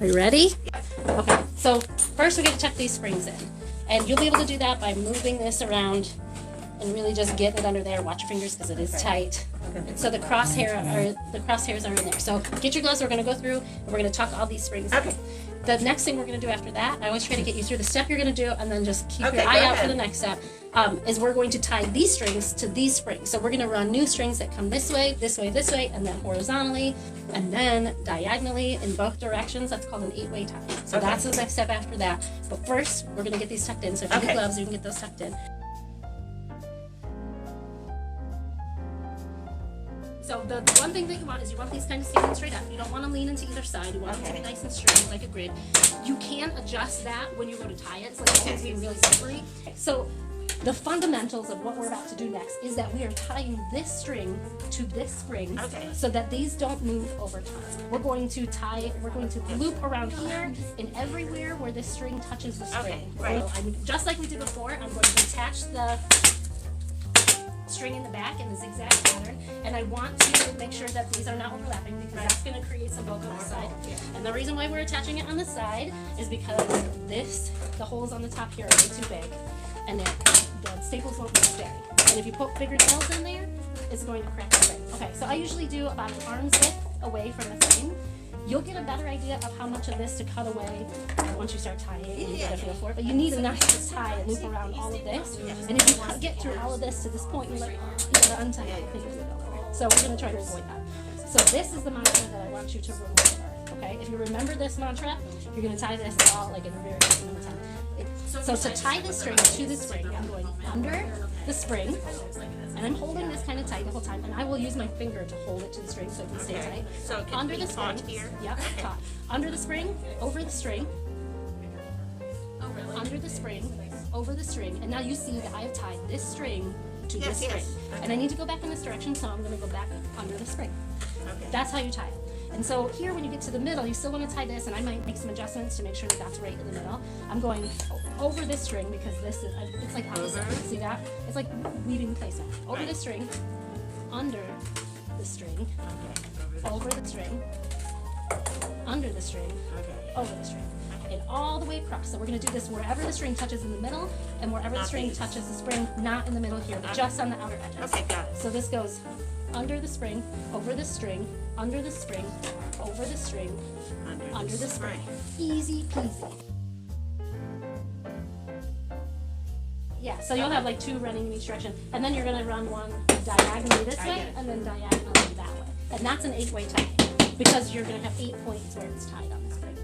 Are you ready? Okay, so first we got to tuck these springs in. And you'll be able to do that by moving this around and really just getting it under there. Watch your fingers because it is tight. And so the crosshairs are in there. So get your gloves. We're going to go through and we're going to tuck all these springs in. The next thing we're going to do after that, I always try to get you through the step you're going to do and then just keep your eye out for the next step, is we're going to tie these strings to these springs. So we're going to run new strings that come this way, this way, this way, and then horizontally, and then diagonally in both directions. That's called an 8-way tie. So that's the next step after that. But first, we're going to get these tucked in. So if you need gloves, you can get those tucked in. So the one thing that you want is you want these kind of standing straight up. You don't want to lean into either side. You want them to be nice and straight, like a grid. You can adjust that when you go to tie it. It's like it's going to be really slippery. So the fundamentals of what we're about to do next is that we are tying this string to this spring so that these don't move over time. We're going to loop around here and everywhere where this string touches the spring. So just like we did before, I'm going to attach the string in the back in the zigzag pattern, and I want to make sure that these are not overlapping because that's going to create some bulk on the side. And the reason why we're attaching it on the side is because the holes on the top here are way too big, and the staples won't be steady. And if you put bigger nails in there, it's going to crack the spring. Okay, so I usually do about an arm's width away from the frame. You'll get a better idea of how much of this to cut away once you start tying and you get a feel for it. But you need enough to tie and loop around all of this. And if you can't get through all of this to this point, you're like, you gotta untie it. So we're gonna try to avoid that. So this is the mantra that I want you to remember. Okay? If you remember this mantra, you're gonna tie this all like in a very quick amount of time. So to tie this string to the spring, I'm going under the spring, and I'm holding this kind of tight the whole time, and I will use my finger to hold it to the string so it can stay tight. So under the spring, taut. Under the spring, over the string, under the spring, over the string, and now you see that I have tied this string to this string. And I need to go back in this direction, so I'm going to go back under the spring. That's how you tie it. And so here, when you get to the middle, you still want to tie this, and I might make some adjustments to make sure that that's right in the middle. I'm going over this string because this is, it's like opposite. See that? It's like weaving placement. Over the string, under the string, over the string, under the string, over the string, and all the way across. So we're going to do this wherever the string touches in the middle, and wherever the string touches the spring, not in the middle here, but just on the outer edges. Okay, got it. So this goes under the spring, over the string, under the spring, over the string, under the spring. Easy peasy. Yeah, so you'll have like two running in each direction, and then you're going to run one diagonally this way, and then diagonally that way. And that's an 8-way tie, because you're going to have 8 points where it's tied on the spring.